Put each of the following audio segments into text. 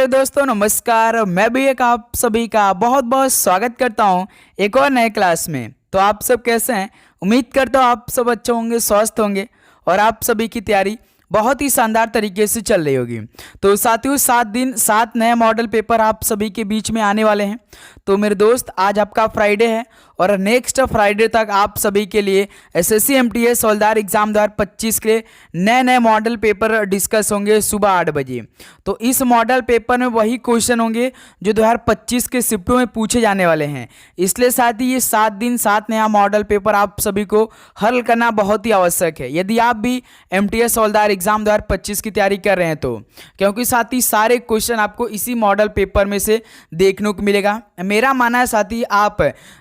Hello दोस्तों, नमस्कार। मैं भी एक आप सभी का बहुत बहुत स्वागत करता हूं एक और नए क्लास में। तो आप सब कैसे हैं? उम्मीद करता हूं आप सब अच्छे होंगे, स्वस्थ होंगे और आप सभी की तैयारी बहुत ही शानदार तरीके से चल रही होगी। तो साथियों, 7 दिन 7 नए मॉडल पेपर आप सभी के बीच में आने वाले हैं। तो मेरे दोस्त, आज आपका फ्राइडे है और नेक्स्ट फ्राइडे तक आप सभी के लिए एसएससी एमटीएस हवलदार एग्जाम 2025 के लिए नए नए मॉडल पेपर डिस्कस होंगे सुबह 8 बजे। तो इस मॉडल पेपर में वही क्वेश्चन होंगे जो 2025 के शिफ्टों में पूछे जाने वाले हैं। इसलिए साथ ही ये 7 दिन 7 नया मॉडल पेपर आप सभी को हल करना बहुत ही आवश्यक है, यदि आप भी एमटीएस हवलदार एग्जाम 2025 की तैयारी कर रहे हैं तो। क्योंकि साथ ही सारे क्वेश्चन आपको इसी मॉडल पेपर में से देखने को मिलेगा। मेरा मानना है साथ ही आप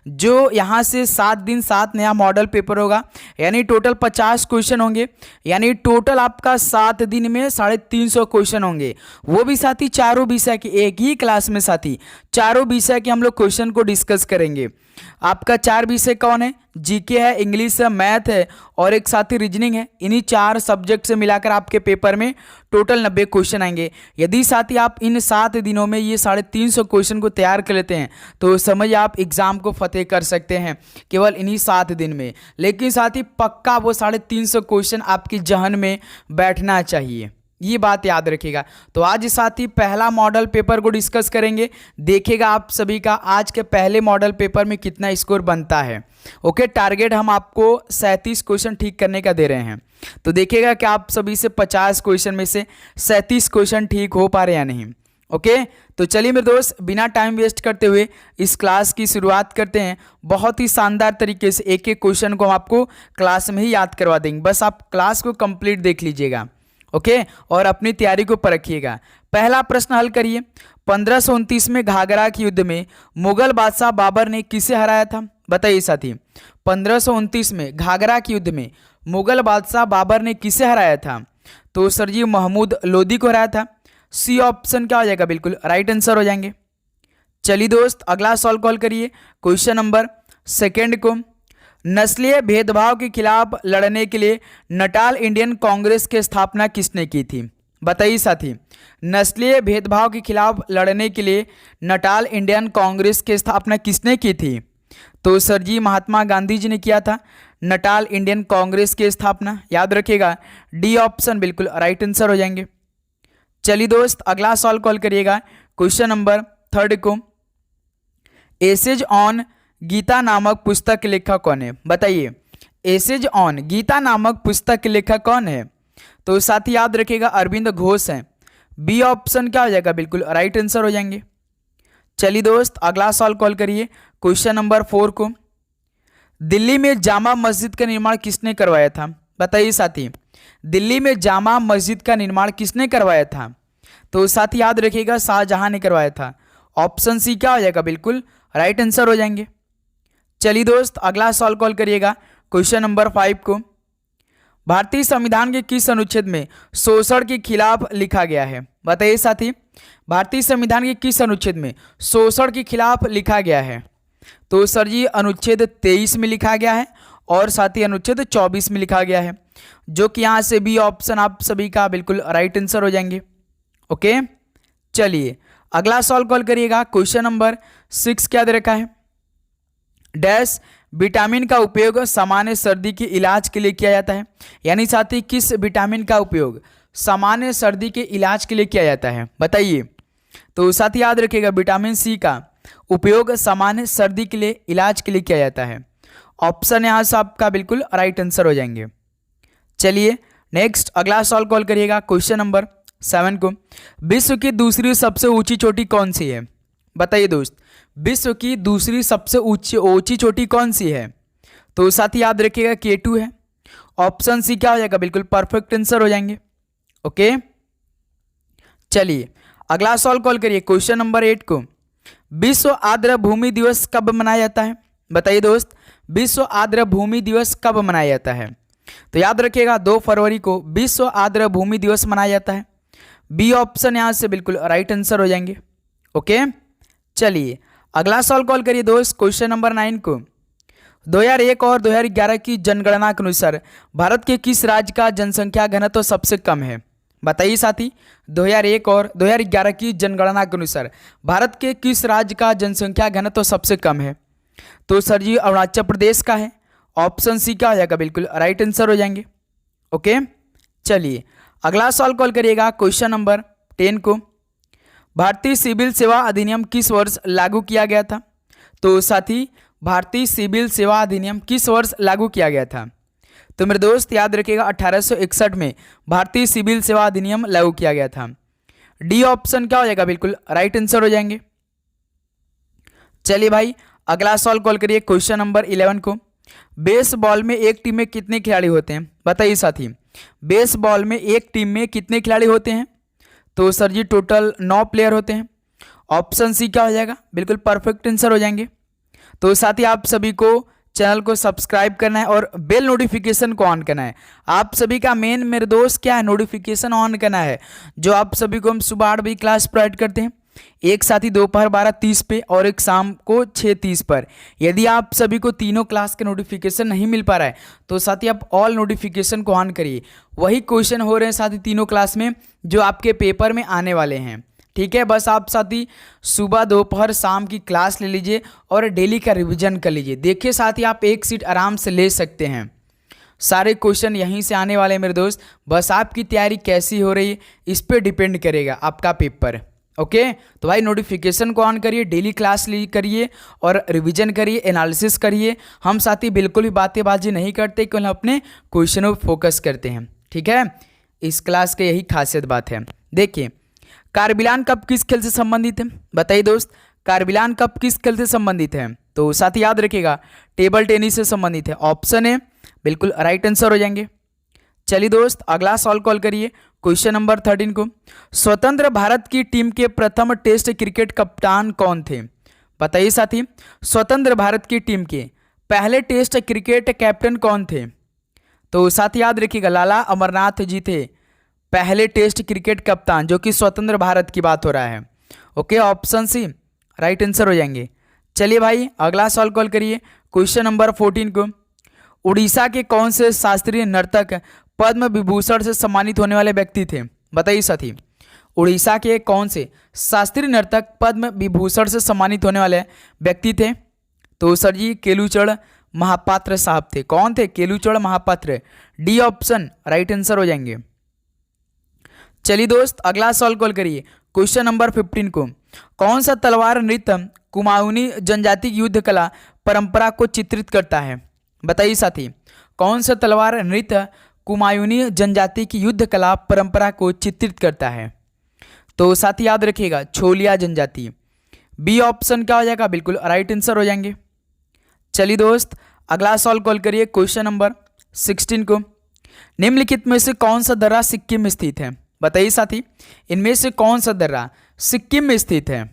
जो यहाँ से 7 दिन 7 नया मॉडल पेपर होगा, यानी टोटल 50 क्वेश्चन होंगे, यानी टोटल आपका 7 दिन में 350 क्वेश्चन होंगे। वो भी साथ ही चारों विषय के, एक ही क्लास में साथ ही चारों विषय के हम लोग क्वेश्चन को डिस्कस करेंगे। आपका 4 विषय कौन है? जीके है, इंग्लिश है, मैथ है और एक साथ ही रीजनिंग है। इन्हीं 4 सब्जेक्ट से मिलाकर आपके पेपर में टोटल 90 क्वेश्चन आएंगे। यदि साथ ही आप इन 7 दिनों में ये 350 क्वेश्चन को तैयार कर लेते हैं तो समझिए आप एग्जाम को फतेह कर सकते हैं केवल इन्हीं 7 दिन में। लेकिन साथ ही पक्का वो 350 क्वेश्चन आपकी जहन में बैठना चाहिए, ये बात याद रखिएगा। तो आज साथ ही पहला मॉडल पेपर को डिस्कस करेंगे। देखिएगा आप सभी का आज के पहले मॉडल पेपर में कितना स्कोर बनता है। ओके, टारगेट हम आपको 37 क्वेश्चन ठीक करने का दे रहे हैं। तो देखिएगा कि आप सभी से 50 क्वेश्चन में से 37 क्वेश्चन ठीक हो पा रहे या नहीं। ओके, तो चलिए मेरे दोस्त, बिना टाइम वेस्ट करते हुए इस क्लास की शुरुआत करते हैं। बहुत ही शानदार तरीके से एक एक क्वेश्चन को हम आपको क्लास में ही याद करवा देंगे। बस आप क्लास को कंप्लीट देख लीजिएगा, ओके, और अपनी तैयारी को परखिएगा। पहला प्रश्न हल करिए। 1529 में घाघरा के युद्ध में मुगल बादशाह बाबर ने किसे हराया था? बताइए साथी, 1529 में घाघरा के युद्ध में मुगल बादशाह बाबर ने किसे हराया था? तो सर जी महमूद लोदी को हराया था। सी ऑप्शन क्या हो जाएगा? बिल्कुल राइट आंसर हो जाएंगे। चलिए दोस्त, अगला सवाल कॉल करिए। क्वेश्चन नंबर 2 को, नस्लीय भेदभाव के खिलाफ लड़ने के लिए नटाल इंडियन कांग्रेस की स्थापना किसने की थी? बताइए साथी, नस्लीय भेदभाव के खिलाफ लड़ने के लिए नटाल इंडियन कांग्रेस की स्थापना किसने की थी? तो सर जी महात्मा गांधी जी ने किया था नटाल इंडियन कांग्रेस की स्थापना। याद रखिएगा, डी ऑप्शन बिल्कुल राइट आंसर हो जाएंगे। चलिए दोस्त, अगला सवाल कॉल करिएगा। क्वेश्चन नंबर 3 को, एसेज ऑन गीता नामक पुस्तक के लेखक कौन है? बताइए, एसेज ऑन गीता नामक पुस्तक के लेखक कौन है? तो साथ ही याद रखिएगा अरविंद घोष हैं। बी ऑप्शन क्या हो जाएगा? बिल्कुल राइट आंसर हो जाएंगे। चलिए दोस्त, अगला सवाल कॉल करिए। क्वेश्चन नंबर 4 को, दिल्ली में जामा मस्जिद का निर्माण किसने करवाया था? बताइए साथी, दिल्ली में जामा मस्जिद का निर्माण किसने करवाया था? तो साथ ही याद रखिएगा शाहजहां ने करवाया था। ऑप्शन सी क्या हो जाएगा? बिल्कुल राइट आंसर हो जाएंगे। चलिए दोस्त, अगला सवाल कॉल करिएगा। क्वेश्चन नंबर 5 को, भारतीय संविधान के किस अनुच्छेद में शोषण के खिलाफ लिखा गया है? बताइए साथी, भारतीय संविधान के किस अनुच्छेद में शोषण के खिलाफ लिखा गया है? तो सर जी अनुच्छेद 23 में लिखा गया है और साथ ही अनुच्छेद 24 में लिखा गया है, जो कि यहाँ से बी ऑप्शन आप सभी का बिल्कुल राइट आंसर हो जाएंगे। ओके, चलिए अगला सवाल कॉल करिएगा। क्वेश्चन नंबर 6 क्या दे रखा है? डैश विटामिन का उपयोग सामान्य सर्दी के इलाज के लिए किया जाता है। यानी साथी, किस विटामिन का उपयोग सामान्य सर्दी के इलाज के लिए किया जाता है? बताइए। तो साथ ही याद रखिएगा विटामिन सी का उपयोग सामान्य सर्दी के लिए इलाज के लिए किया जाता है। ऑप्शन यहाँ से आपका बिल्कुल राइट आंसर हो जाएंगे। चलिए नेक्स्ट अगला सवाल कॉल करिएगा। क्वेश्चन नंबर 7 को, विश्व की दूसरी सबसे ऊंची चोटी कौन सी है? बताइए दोस्त, विश्व की दूसरी सबसे ऊंची चोटी कौन सी है? तो साथ ही याद रखिएगा K2 है। ऑप्शन सी क्या हो जाएगा? बिल्कुल परफेक्ट आंसर हो जाएंगे। ओके, चलिए अगला सवाल कॉल करिए। क्वेश्चन नंबर 8 को, विश्व आर्द्र भूमि दिवस कब मनाया जाता है? बताइए दोस्त, विश्व आर्द्र भूमि दिवस कब मनाया जाता है? तो याद रखिएगा 2 फरवरी को विश्व आर्द्र भूमि दिवस मनाया जाता है। बी ऑप्शन यहाँ से बिल्कुल राइट आंसर हो जाएंगे। ओके, चलिए अगला सवाल कॉल करिए दोस्त। क्वेश्चन नंबर 9 को, 2001 और 2011 की जनगणना के अनुसार भारत के किस राज्य का जनसंख्या घनत्व सबसे कम है? बताइए साथी। 2001 और 2011 की जनगणना के अनुसार भारत के किस राज्य का जनसंख्या घनत्व तो सबसे कम है? तो सर जी अरुणाचल प्रदेश का है। ऑप्शन सी क्या हो जाएगा? बिल्कुल राइट आंसर हो जाएंगे। ओके, चलिए अगला सवाल कॉल करिएगा क्वेश्चन नंबर 10 को। भारतीय सिविल सेवा अधिनियम किस वर्ष लागू किया गया था? तो साथी भारतीय सिविल सेवा अधिनियम किस वर्ष लागू किया गया था? तो मेरे दोस्त याद रखिएगा 1861 में भारतीय सिविल सेवा अधिनियम लागू किया गया था। डी ऑप्शन क्या हो जाएगा? बिल्कुल राइट आंसर हो जाएंगे। चलिए भाई अगला सवाल कॉल करिए क्वेश्चन नंबर 11 को। बेसबॉल में एक टीम में कितने खिलाड़ी होते हैं? बताइए साथी। बेसबॉल में एक टीम में कितने खिलाड़ी होते हैं? तो सर जी टोटल 9 प्लेयर होते हैं। ऑप्शन सी क्या हो जाएगा? बिल्कुल परफेक्ट आंसर हो जाएंगे। तो साथी आप सभी को चैनल को सब्सक्राइब करना है और बेल नोटिफिकेशन को ऑन करना है। आप सभी का मेन मेरे दोस्त क्या है? नोटिफिकेशन ऑन करना है। जो आप सभी को हम सुबह 8 बजे क्लास प्रोवाइड करते हैं, एक साथी दोपहर 12:30 पे और एक शाम को 6:30 पर। यदि आप सभी को तीनों क्लास के नोटिफिकेशन नहीं मिल पा रहा है तो साथी आप ऑल नोटिफिकेशन को ऑन करिए। वही क्वेश्चन हो रहे हैं साथी तीनों क्लास में जो आपके पेपर में आने वाले हैं। ठीक है, बस आप साथी सुबह दोपहर शाम की क्लास ले लीजिए और डेली का रिवीजन कर लीजिए। देखिए साथी आप एक सीट आराम से ले सकते हैं। सारे क्वेश्चन यहीं से आने वाले हैं मेरे दोस्त। बस आपकी तैयारी कैसी हो रही है इस पर डिपेंड करेगा आपका पेपर। ओके, तो भाई नोटिफिकेशन को ऑन करिए, डेली क्लास ली करिए और रिवीजन करिए, एनालिसिस करिए। हम साथी बिल्कुल भी बातेंबाजी नहीं करते, केवल अपने क्वेश्चनों पर फोकस करते हैं। ठीक है, इस क्लास की यही खासियत बात है। देखिए कारबिलान कप किस खेल से संबंधित है? बताइए दोस्त, कारबिलान कप किस खेल से संबंधित है? तो साथी याद रखिएगा टेबल टेनिस से संबंधित है। ऑप्शन है बिल्कुल राइट आंसर हो जाएंगे। चलिए दोस्त अगला सवाल कॉल करिए क्वेश्चन नंबर 13 को। स्वतंत्र भारत की टीम के प्रथम टेस्ट क्रिकेट कप्तान कौन थे? बताइए साथी स्वतंत्र भारत की टीम के पहले टेस्ट क्रिकेट कैप्टन कौन थे? तो साथी याद रखिएगा लाला अमरनाथ जी थे पहले टेस्ट क्रिकेट कप्तान, जो कि स्वतंत्र भारत की बात हो रहा है। Okay, option C right answer हो जाएंगे। चलिए भाई अगला सवाल कॉल करिए क्वेश्चन नंबर 14 को। उड़ीसा के कौन से शास्त्रीय नर्तक पद्म विभूषण से सम्मानित होने वाले व्यक्ति थे? बताइए साथी उड़ीसा के कौन से शास्त्रीय नर्तक पद्म विभूषण से सम्मानित होने वाले व्यक्ति थे? तो सर जी केलुचरण महापात्र साहब थे। कौन थे? Kelucharan Mohapatra. D option right answer हो जाएंगे। चलिए दोस्त अगला सवाल कॉल करिए क्वेश्चन नंबर 15 को। कौन सा तलवार नृत्य कुमाऊनी जनजाति की युद्ध कला परंपरा को चित्रित करता है? बताइए साथी कौन सा तलवार नृत्य कुमायूनी जनजाति की युद्ध कला परंपरा को चित्रित करता है? तो साथी याद रखिएगा छोलिया जनजाति। बी ऑप्शन क्या हो जाएगा? बिल्कुल राइट आंसर हो जाएंगे। चलिए दोस्त अगला सवाल कॉल करिए क्वेश्चन नंबर 16 को। निम्नलिखित में से कौन सा दर्रा सिक्किम में स्थित है? बताइए साथी इनमें से कौन सा दर्रा सिक्किम में स्थित है?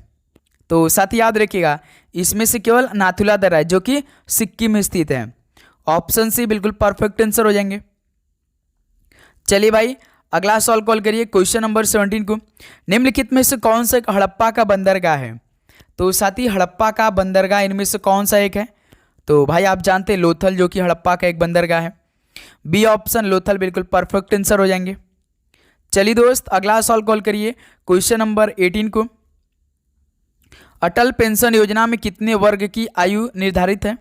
तो साथी याद रखिएगा इसमें से केवल नाथुला दर्रा है जो कि सिक्किम में स्थित है। ऑप्शन सी बिल्कुल परफेक्ट आंसर हो जाएंगे। चलिए भाई अगला सवाल कॉल करिए क्वेश्चन नंबर 17 को। निम्नलिखित में से कौन सा एक हड़प्पा का बंदरगाह है? तो साथी हड़प्पा का बंदरगाह इनमें से कौन सा एक है? तो भाई आप जानते हैं लोथल, जो कि हड़प्पा का एक बंदरगाह है। बी ऑप्शन लोथल बिल्कुल परफेक्ट आंसर हो जाएंगे। चलिए दोस्त अगला सवाल कॉल करिए क्वेश्चन नंबर 18 को। अटल पेंशन योजना में कितने वर्ग की आयु निर्धारित है?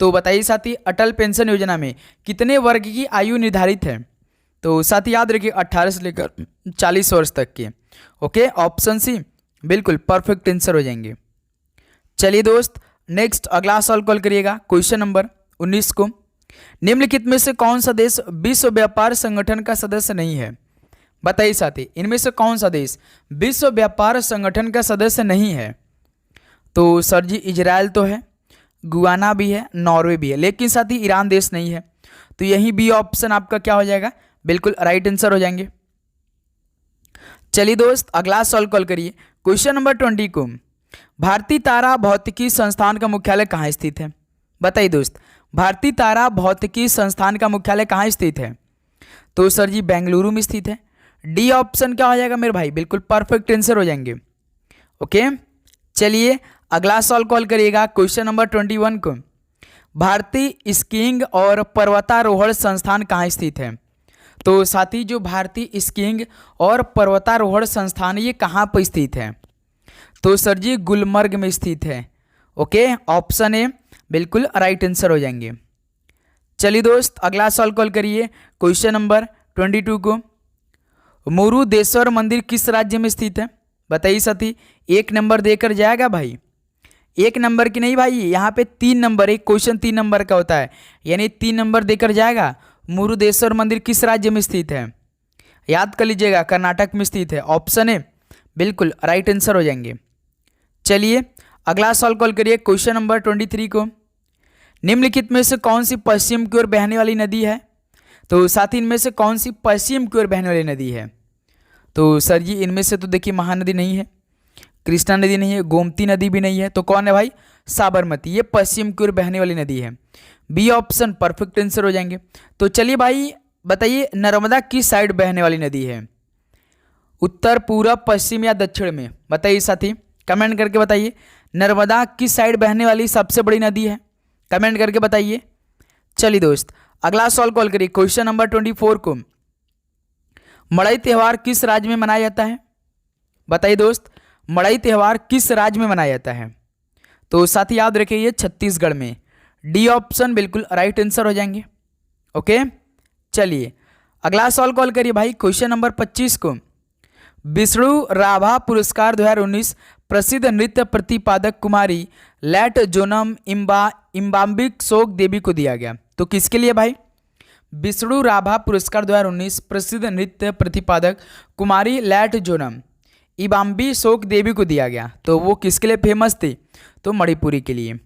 तो बताइए साथी अटल पेंशन योजना में कितने वर्ग की आयु निर्धारित है? तो साथी याद रखिए 18 से लेकर 40 वर्ष तक के। ओके, ऑप्शन सी बिल्कुल परफेक्ट आंसर हो जाएंगे। चलिए दोस्त नेक्स्ट अगला सवाल कॉल करिएगा क्वेश्चन नंबर 19 को। निम्नलिखित में से कौन सा देश विश्व व्यापार संगठन का सदस्य नहीं है? बताइए साथी इनमें से कौन सा देश विश्व व्यापार संगठन का सदस्य नहीं है? तो सर जी इजराइल तो है, गुयाना भी है, नॉर्वे भी है, लेकिन साथी ईरान देश नहीं है। तो यही बी ऑप्शन आपका क्या हो जाएगा? बिल्कुल राइट आंसर हो जाएंगे। चलिए दोस्त अगला सवाल कॉल करिए क्वेश्चन नंबर 20 को। भारतीय तारा भौतिकी संस्थान का मुख्यालय कहाँ स्थित है? बताइए दोस्त भारतीय तारा भौतिकी संस्थान का मुख्यालय कहाँ स्थित है? तो सर जी बेंगलुरु में स्थित है। डी ऑप्शन क्या हो जाएगा मेरे भाई? बिल्कुल परफेक्ट आंसर हो जाएंगे। ओके, चलिए अगला सवाल कॉल करिएगा क्वेश्चन नंबर 21 को। भारतीय स्कीइंग और पर्वतारोहण संस्थान कहाँ स्थित है? तो साथी जो भारतीय स्कीइंग और पर्वतारोहण संस्थान ये कहाँ पर स्थित है? तो सर जी गुलमर्ग में स्थित है। ओके, ऑप्शन ए बिल्कुल राइट आंसर हो जाएंगे। चलिए दोस्त अगला सवाल कॉल करिए, क्वेश्चन नंबर 22 को। मुरुदेश्वर मंदिर किस राज्य में स्थित है? बताइए साथी, एक नंबर देकर जाएगा भाई, एक नंबर की नहीं भाई, यहाँ पे 3 नंबर, एक क्वेश्चन 3 नंबर का होता है, यानी 3 नंबर देकर जाएगा। मुरुदेश्वर मंदिर किस राज्य में स्थित है? याद कर लीजिएगा, कर्नाटक में स्थित है। ऑप्शन ए बिल्कुल राइट आंसर हो जाएंगे। चलिए अगला सवाल कॉल करिए, क्वेश्चन नंबर 23 को। निम्नलिखित में से कौन सी पश्चिम की ओर बहने वाली नदी है? तो साथी इनमें से कौन सी पश्चिम की ओर बहने वाली नदी है? तो सर जी इनमें से तो देखिए महानदी नहीं है, कृष्णा नदी नहीं है, गोमती नदी भी नहीं है, तो कौन है भाई? साबरमती। ये पश्चिम की ओर बहने वाली नदी है। बी ऑप्शन परफेक्ट आंसर हो जाएंगे। तो चलिए भाई बताइए, नर्मदा किस साइड बहने वाली नदी है? उत्तर, पूरब, पश्चिम या दक्षिण में? बताइए साथी, कमेंट करके बताइए, नर्मदा किस साइड बहने वाली सबसे बड़ी नदी है? कमेंट करके बताइए। चलिए दोस्त अगला सवाल कॉल करिए, क्वेश्चन नंबर 24 को। मड़ई त्यौहार किस राज्य में मनाया जाता है? बताइए दोस्त, मड़ई त्यौहार किस राज्य में मनाया जाता है? तो साथ ही याद रखिए ये छत्तीसगढ़ में। डी ऑप्शन बिल्कुल राइट आंसर हो जाएंगे। ओके, चलिए अगला सवाल कॉल करिए भाई, क्वेश्चन नंबर 25 को। विष्णु राभा पुरस्कार 2019 प्रसिद्ध नृत्य प्रतिपादक कुमारी लैट जोनम इम्बाम्बिक सोक देवी को दिया गया, तो किसके लिए भाई? विष्णु राभा पुरस्कार 2019 प्रसिद्ध नृत्य प्रतिपादक कुमारी लैट जोनम इबाम्बी शोक देवी को दिया गया, तो वो किसके लिए फेमस थी? तो मणिपुरी के लिए।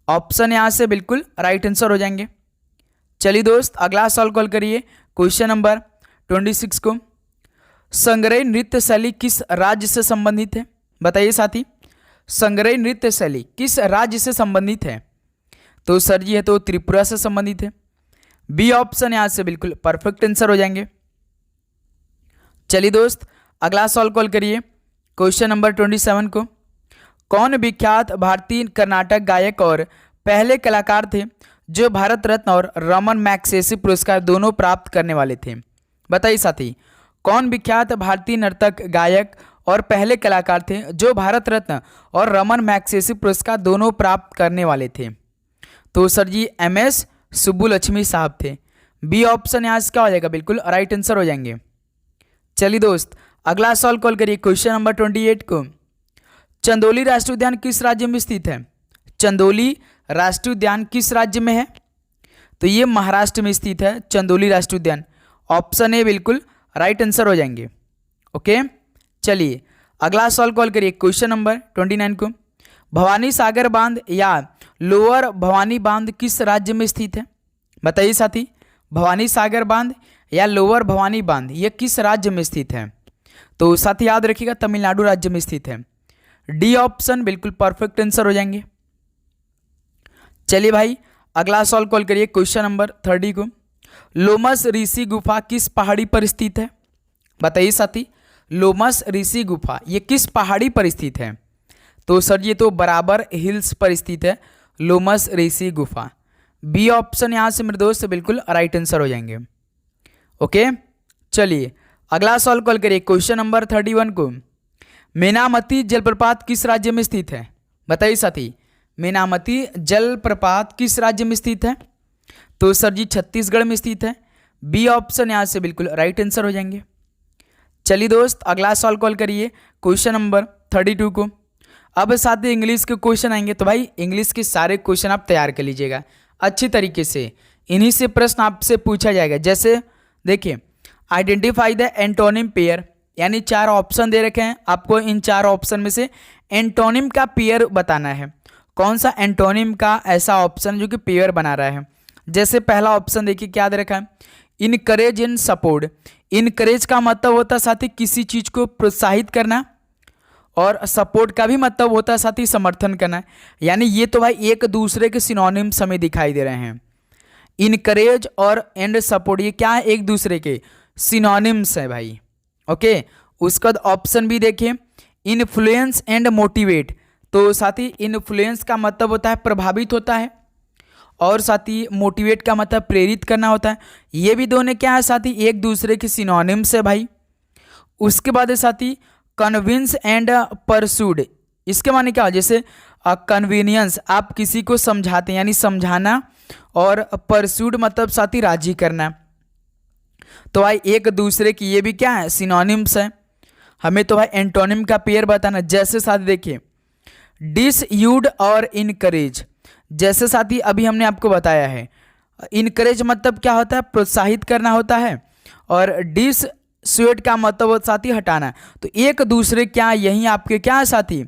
ऑप्शन यहाँ से बिल्कुल राइट आंसर हो जाएंगे। चलिए दोस्त अगला सवाल कॉल करिए, क्वेश्चन नंबर 26 को। संगरई नृत्य शैली किस राज्य से संबंधित है? बताइए साथी, संगरई नृत्य शैली किस राज्य से संबंधित है? तो सर जी है तो त्रिपुरा से संबंधित है। बी ऑप्शन यहाँ से बिल्कुल परफेक्ट आंसर हो जाएंगे। चलिए दोस्त अगला सवाल कॉल करिए, क्वेश्चन नंबर 27 को। कौन विख्यात भारतीय कर्नाटक गायक और पहले कलाकार थे जो भारत रत्न और रमन मैग्सेसे पुरस्कार दोनों प्राप्त करने वाले थे? बताइए साथी, कौन विख्यात भारतीय नर्तक गायक और पहले कलाकार थे जो भारत रत्न और रमन मैग्सेसे पुरस्कार दोनों प्राप्त करने वाले थे? तो सर जी MS सुब्बुलक्ष्मी साहब थे। बी ऑप्शन यहाँ से क्या हो जाएगा? बिल्कुल राइट आंसर हो जाएंगे। चलिए दोस्त अगला सवाल कॉल करिए, क्वेश्चन नंबर 28 को। चंदौली राष्ट्रीय उद्यान किस राज्य में स्थित है? चंदौली राष्ट्रीय उद्यान किस राज्य में है? तो ये महाराष्ट्र में स्थित है चंदौली राष्ट्रीय उद्यान। ऑप्शन ए बिल्कुल राइट आंसर हो जाएंगे। ओके, चलिए अगला सवाल कॉल करिए, क्वेश्चन नंबर 29 को। भवानी सागर बांध या लोअर भवानी बांध किस राज्य में स्थित है? बताइए साथी, भवानी सागर बांध या लोअर भवानी बांध ये किस राज्य में स्थित है? तो साथी याद रखिएगा तमिलनाडु राज्य में स्थित है। डी ऑप्शन बिल्कुल परफेक्ट आंसर हो जाएंगे। चलिए भाई अगला सवाल कॉल करिए, क्वेश्चन नंबर 30 को। लोमस ऋषि गुफा किस पहाड़ी पर स्थित है? बताइए साथी, लोमस ऋषि गुफा ये किस पहाड़ी पर स्थित है? तो सर ये तो बराबर हिल्स पर स्थित है लोमस ऋषि गुफा। बी ऑप्शन यहाँ से मेरे दोस्त बिल्कुल राइट आंसर हो जाएंगे। ओके, चलिए अगला सवाल कॉल करिए, क्वेश्चन नंबर 31 को। मेनामती जलप्रपात किस राज्य में स्थित है? बताइए साथी, मेनामती जलप्रपात किस राज्य में स्थित है? तो सर जी छत्तीसगढ़ में स्थित है। बी ऑप्शन यहाँ से बिल्कुल राइट आंसर हो जाएंगे। चलिए दोस्त अगला सवाल कॉल करिए, क्वेश्चन नंबर 32 को। अब साथ ही इंग्लिश के क्वेश्चन आएंगे, तो भाई इंग्लिश के सारे क्वेश्चन आप तैयार कर लीजिएगा अच्छी तरीके से। इन्हीं से प्रश्न आपसे पूछा जाएगा। जैसे देखिए, आइडेंटिफाई द एंटोनिम पेयर, यानी 4 ऑप्शन दे रखे हैं आपको। इन 4 ऑप्शन में से एंटोनिम का पेयर बताना है। कौन सा एंटोनिम का ऐसा ऑप्शन जो कि पेयर बना रहा है? जैसे पहला ऑप्शन देखिए क्या दे रखा है, इनकरेज एंड सपोर्ट। इनकरेज का मतलब होता है साथी किसी चीज को प्रोत्साहित करना, और सपोर्ट का भी मतलब होता है साथी समर्थन करना। यानी ये तो भाई एक दूसरे के सिनोनिम्स हमें दिखाई दे रहे हैं। इनकरेज और एंड सपोर्ट ये क्या है? एक दूसरे के सिनोनिम्स है भाई। ओके, उसका ऑप्शन भी देखिए, इन्फ्लुएंस एंड मोटिवेट। तो साथी इन्फ्लुएंस का मतलब होता है प्रभावित होता है, और साथ ही मोटिवेट का मतलब प्रेरित करना होता है। ये भी दोनों क्या है साथी, एक दूसरे के सिनोनिम्स है भाई। उसके बाद है साथी कन्विंस एंड परसूड, इसके माने क्या हो, जैसे कन्वीनियंस आप किसी को समझाते हैं यानी समझाना, और परसूड मतलब साथी राजी करना। तो भाई एक दूसरे की ये भी क्या है, सिनोनिम्स है। हमें तो भाई एंटोनिम का पेयर बताना, जैसे साथी देखिए डिसयूड और इनकरेज। जैसे साथी अभी हमने आपको बताया है, इनकरेज मतलब क्या होता है, प्रोत्साहित करना होता है, और डिसस्यूड का मतलब होता साथी हटाना। तो एक दूसरे क्या, यही आपके क्या है साथी,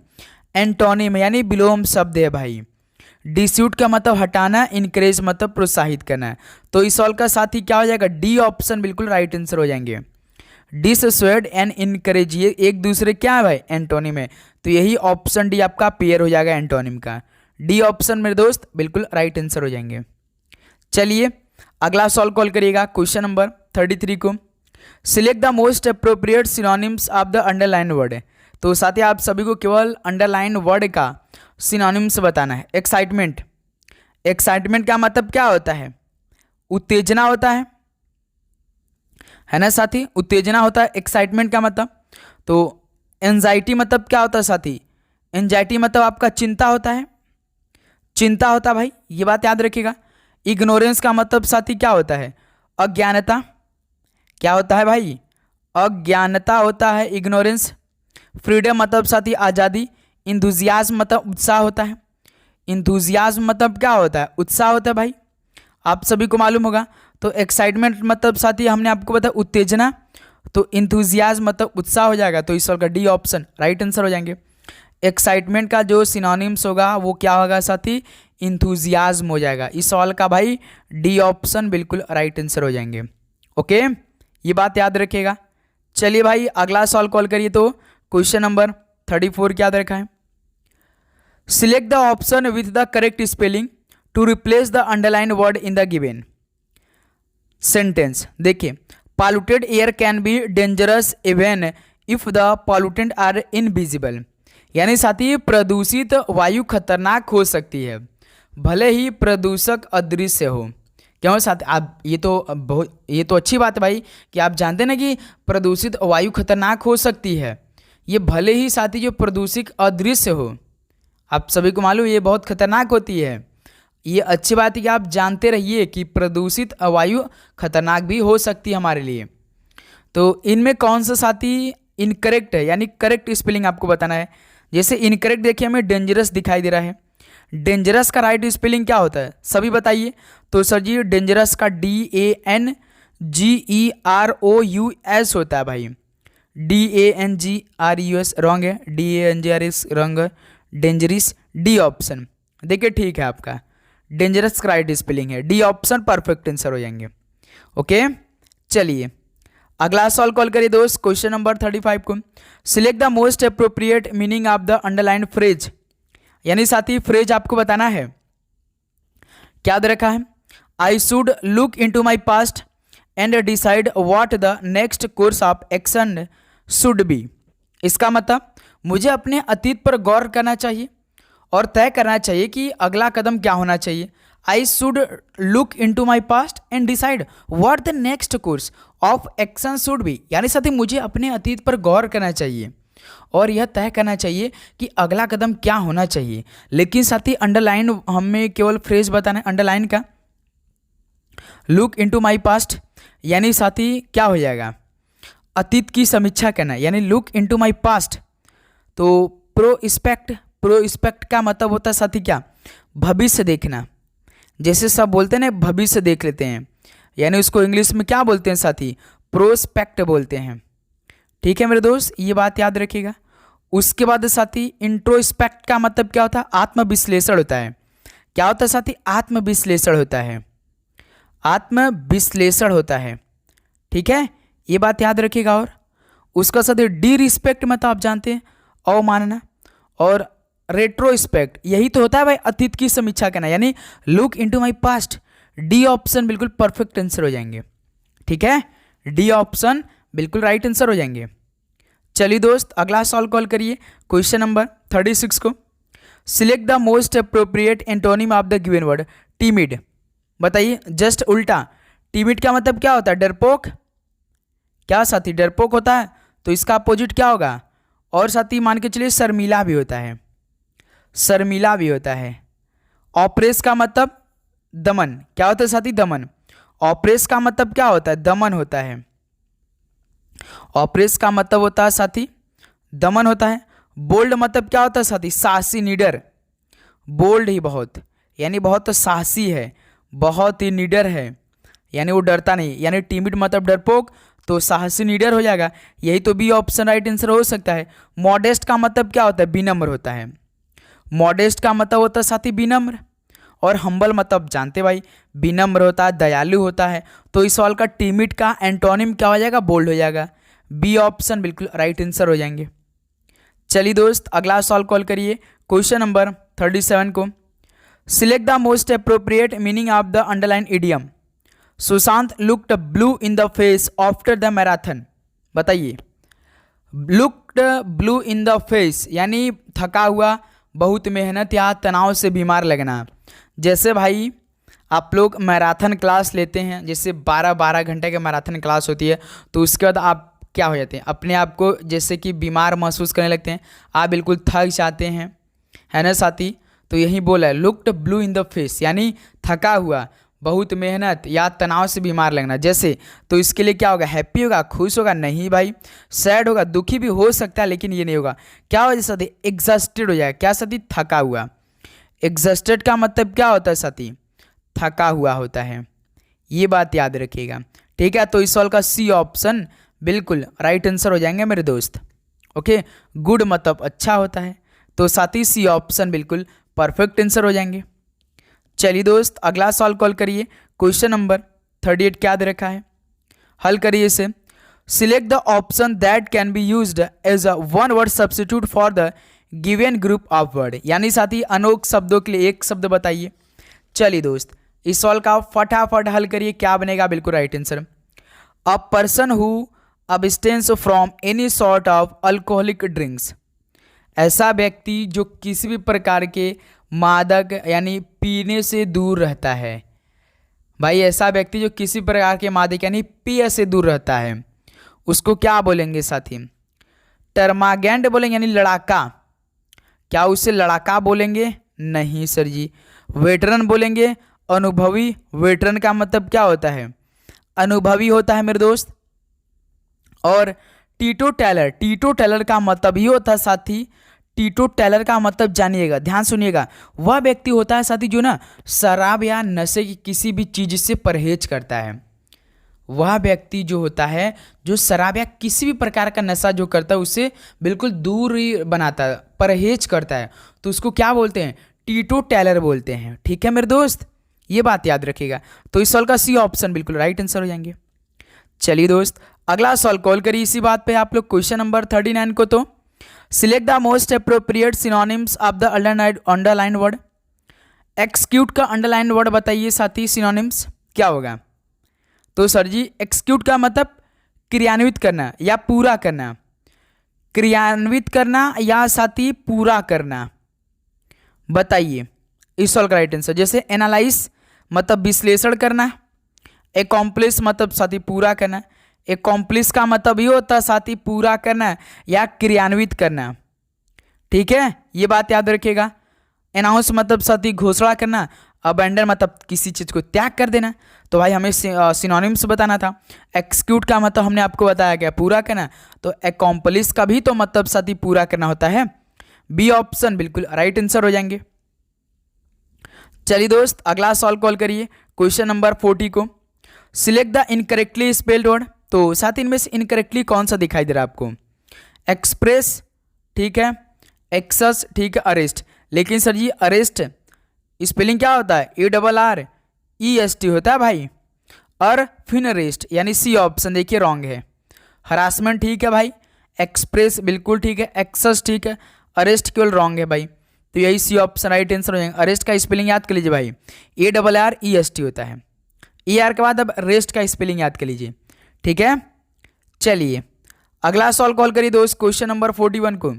एंटोनिम यानी विलोम शब्द है भाई। डिस्यूट का मतलब हटाना, इनकरेज मतलब प्रोत्साहित करना है। तो इस सॉल्व का साथी क्या हो जाएगा, डी ऑप्शन बिल्कुल राइट आंसर हो जाएंगे। डिसस्वेड एंड इनकरेज ये एक दूसरे क्या है भाई, एंटोनिम है। तो यही ऑप्शन डी आपका पेयर हो जाएगा एंटोनिम का। डी ऑप्शन मेरे दोस्त बिल्कुल राइट आंसर हो जाएंगे। चलिए अगला सॉल्व कॉल करिएगा क्वेश्चन नंबर 33 को। Select the most appropriate synonyms of the underline word. तो साथी आप सभी को केवल अंडरलाइन वर्ड का सिनोनिम्स बताना है। एक्साइटमेंट, एक्साइटमेंट का मतलब क्या होता है, उत्तेजना होता है ना साथी, उत्तेजना होता है एक्साइटमेंट का मतलब। तो एंजाइटी मतलब क्या होता है साथी, एंजाइटी मतलब आपका चिंता होता है, चिंता होता है भाई, ये बात याद रखिएगा। इग्नोरेंस का मतलब साथी क्या होता है, अज्ञानता। क्या होता है भाई, अज्ञानता होता है इग्नोरेंस। फ्रीडम मतलब साथी आज़ादी। इंथुजियाज्म मतलब उत्साह होता है, इंथुजियाज्म मतलब क्या होता है, उत्साह होता है भाई, आप सभी को मालूम होगा। तो एक्साइटमेंट मतलब साथी हमने आपको बताया उत्तेजना, तो इंथुजियाज्म मतलब उत्साह हो जाएगा। तो इस सवाल का डी ऑप्शन राइट आंसर हो जाएंगे। एक्साइटमेंट का जो सिनोनिम्स होगा वो क्या होगा साथी, इंथुजियाज्म हो जाएगा। इस सवाल का भाई डी ऑप्शन बिल्कुल राइट आंसर हो जाएंगे। ओके, ये बात याद रखिएगा। चलिए भाई अगला सवाल कॉल करिए। तो क्वेश्चन नंबर 34 क्या रखा है, select the option with the correct spelling to replace the underline word in the given sentence. देखिए polluted air can be dangerous even if the pollutant are invisible, यानी साथी प्रदूषित वायु खतरनाक हो सकती है भले ही प्रदूषक अदृश्य हो। क्यों साथ आप, ये तो अच्छी बात है भाई कि आप जानते ना कि प्रदूषित वायु खतरनाक हो सकती है, ये भले ही साथी जो प्रदूषक अदृश्य हो। आप सभी को मालूम ये बहुत खतरनाक होती है। ये अच्छी बात है कि आप जानते रहिए कि प्रदूषित वायु खतरनाक भी हो सकती है हमारे लिए। तो इनमें कौन सा साथी इनकरेक्ट है, यानी करेक्ट स्पेलिंग आपको बताना है। जैसे इनकरेक्ट देखिए हमें डेंजरस दिखाई दे रहा है, डेंजरस का राइट स्पेलिंग क्या होता है सभी बताइए। तो सर जी डेंजरस का DANGEROUS होता है भाई, DANGRUS रॉन्ग है, DANGRUS रॉन्ग है, डेंजरिस डी ऑप्शन। देखिए ठीक है आपका डेंजरस का राइट स्पेलिंग है, डी ऑप्शन परफेक्ट आंसर हो जाएंगे। ओके चलिए अगला सॉल्व कॉल करिए दोस्त क्वेश्चन नंबर 35 को। Select the most appropriate meaning of the underline phrase, यानी साथी फ्रेज आपको बताना है। क्या दे रखा है, I should look into my past and decide what the next course of action should be. इसका मतलब मुझे अपने अतीत पर गौर करना चाहिए और तय करना चाहिए कि अगला कदम क्या होना चाहिए। I should look into my past and decide what the next course of action should be, यानी साथी मुझे अपने अतीत पर गौर करना चाहिए और यह तय करना चाहिए कि अगला कदम क्या होना चाहिए। लेकिन साथी अंडरलाइन हमें केवल फ्रेज बताना है अंडरलाइन का। Look into my past यानी साथी क्या हो जाएगा, अतीत की समीक्षा करना, यानी look into my past. तो प्रोस्पेक्ट का मतलब होता है साथी क्या, भविष्य देखना। जैसे सब बोलते हैं ना भविष्य देख लेते हैं, यानी उसको इंग्लिश में क्या बोलते हैं साथी, प्रोस्पेक्ट बोलते हैं। ठीक है मेरे दोस्त, ये बात याद रखिएगा। उसके बाद साथी इंट्रोस्पेक्ट का मतलब क्या होता है, आत्मविश्लेषण होता है। क्या होता है साथी, आत्मविश्लेषण होता है, आत्मविश्लेषण होता है। ठीक है, ये बात याद रखिएगा। और उसका साथी डी रिस्पेक्ट मतलब आप जानते हैं अवमानना, और रेट्रोस्पेक्ट यही तो होता है भाई अतीत की समीक्षा करना, यानी look into my past. D option बिल्कुल परफेक्ट आंसर हो जाएंगे। ठीक है, डी ऑप्शन बिल्कुल राइट आंसर हो जाएंगे। चलिए दोस्त अगला सॉल्व कॉल करिए क्वेश्चन नंबर 36 को। Select the most appropriate antonym of the given word timid. बताइए जस्ट उल्टा, टीमिड का मतलब क्या होता है? डरपोक। क्या साथी? डरपोक होता है। तो इसका अपोजिट क्या होगा? और साथी मान के चलिए शर्मीला भी होता है, शर्मीला भी होता है। ऑप्रेस का मतलब दमन। क्या होता है साथी? दमन। ऑप्रेस का मतलब क्या होता है? दमन होता है। ऑप्रेस का मतलब होता है साथी दमन होता है। बोल्ड मतलब क्या होता है साथी? साहसी, निडर। बोल्ड ही बहुत, यानी बहुत साहसी है, बहुत ही निडर है, यानी वो डरता नहीं। यानी टीमिड मतलब डरपोक, तो साहसी निडर हो जाएगा। यही तो बी ऑप्शन राइट आंसर हो सकता है। मॉडेस्ट का मतलब क्या होता है? विनम्र होता है। मॉडेस्ट का मतलब होता है साथी विनम्र। और हम्बल मतलब जानते भाई, विनम्र होता है, दयालु होता है। तो इस सवाल का टीमिड का एंटोनिम क्या हो जाएगा? बोल्ड हो जाएगा। बी ऑप्शन बिल्कुल राइट आंसर हो जाएंगे। चलिए दोस्त अगला सवाल कॉल करिए, क्वेश्चन नंबर 37 को। Select the most appropriate meaning of the underline idiom. Sushant looked blue in the face after the marathon. बताइए, looked blue in the face यानी थका हुआ, बहुत मेहनत या तनाव से बीमार लगना। जैसे भाई आप लोग मैराथन क्लास लेते हैं, जैसे 12-12 घंटे की मैराथन क्लास होती है, तो उसके बाद आप क्या हो जाते हैं? अपने आप को जैसे कि बीमार महसूस करने लगते हैं, आप बिल्कुल थक जाते हैं, है ना साथी? तो यही बोला है, looked blue in the face यानी थका हुआ, बहुत मेहनत या तनाव से बीमार लगना। जैसे तो इसके लिए क्या होगा? हैप्पी होगा, खुश होगा? नहीं भाई, सैड होगा, दुखी भी हो सकता है, लेकिन ये नहीं होगा। क्या हो जैसे एग्जॉस्टेड हो जाएगा। क्या साथी? थका हुआ। एग्जॉस्टेड का मतलब क्या होता है साथी? थका हुआ होता है। ये बात याद रखिएगा, ठीक है? तो इस सवाल का सी ऑप्शन बिल्कुल राइट आंसर हो जाएंगे मेरे दोस्त। ओके, गुड मतलब अच्छा होता है, तो साथी सी ऑप्शन बिल्कुल परफेक्ट आंसर हो जाएंगे। चलिए दोस्त अगला सवाल कॉल करिए, क्वेश्चन नंबर 38 क्या दे रखा है, हल करिए इसे। Select the option that can be used as a one word substitute for the given group of word. यानी साथी अनोख शब्दों के लिए एक शब्द बताइए। चलिए दोस्त इस सवाल का फटाफट हल करिए, क्या बनेगा? बिल्कुल right answer, a person who abstains from any sort of alcoholic drinks. ऐसा व्यक्ति जो किसी भी प्रकार के मादक यानी पीने से दूर रहता है। भाई ऐसा व्यक्ति जो किसी प्रकार के मादक यानी पेय से दूर रहता है, उसको क्या बोलेंगे साथी? टर्मागेंट बोलेंगे, यानी लड़ाका। क्या उसे लड़ाका बोलेंगे? नहीं सर जी। वेटरन बोलेंगे, अनुभवी। वेटरन का मतलब क्या होता है? अनुभवी होता है मेरे दोस्त। और टीटो टैलर, टीटो टैलर का मतलब ही होता है साथी, टीटो टैलर का मतलब जानिएगा, ध्यान सुनिएगा, वह व्यक्ति होता है साथी जो ना शराब या नशे की किसी भी चीज़ से परहेज करता है। वह व्यक्ति जो होता है जो शराब या किसी भी प्रकार का नशा जो करता है उससे बिल्कुल दूर ही बनाता है, परहेज करता है, तो उसको क्या बोलते हैं? टीटो टैलर बोलते हैं। ठीक है मेरे दोस्त, ये बात याद रखिएगा। तो इस सवाल का सी ऑप्शन बिल्कुल राइट आंसर हो जाएंगे। चलिए दोस्त अगला सवाल कॉल करिए इसी बात पे आप लोग, क्वेश्चन नंबर 39 को। तो select the most appropriate synonyms of the underline word. Execute का अंडरलाइन वर्ड बताइए साथी, सिनोनिम्स क्या होगा? तो सर जी एक्सक्यूट का मतलब क्रियान्वित करना या पूरा करना, क्रियान्वित करना या साथी पूरा करना। बताइए इस सवाल का राइट आंसर। जैसे एनालाइज मतलब विश्लेषण करना, एकॉम्प्लिश मतलब साथी पूरा करना। एकॉम्प्लिश का मतलब ये होता है साथी पूरा करना या क्रियान्वित करना। ठीक है, ये बात याद रखिएगा। अनाउंस मतलब साथी घोषणा करना। अबेंडन मतलब किसी चीज़ को त्याग कर देना। तो भाई हमें सिनोनिम्स बताना था। एक्सक्यूट का मतलब हमने आपको बताया क्या? पूरा करना। तो एकॉम्प्लिश का भी तो मतलब साथी पूरा करना होता है। बी ऑप्शन बिल्कुल राइट आंसर हो जाएंगे। चलिए दोस्त अगला सवाल कॉल करिए, क्वेश्चन नंबर 40 को। Select the incorrectly spelled word. तो साथ इनमें से इनकरेक्टली कौन सा दिखाई दे रहा है आपको? एक्सप्रेस, ठीक है, एक्सेस, ठीक है, अरेस्ट। लेकिन सर जी अरेस्ट स्पेलिंग क्या होता है? ARREST होता है भाई। और फिर अरेस्ट यानी सी ऑप्शन देखिए रॉन्ग है। हरासमेंट ठीक है भाई, एक्सप्रेस बिल्कुल ठीक है, एक्सेस ठीक है, अरेस्ट केवल रॉन्ग है भाई। तो यही सी ऑप्शन राइट आंसर हो जाएगा। अरेस्ट का स्पेलिंग याद कर लीजिए भाई, ARREST होता है। ER के बाद अब रेस्ट का स्पेलिंग याद कर लीजिए, ठीक है। चलिए अगला सवाल कॉल करिए दोस्त, क्वेश्चन नंबर 41 को।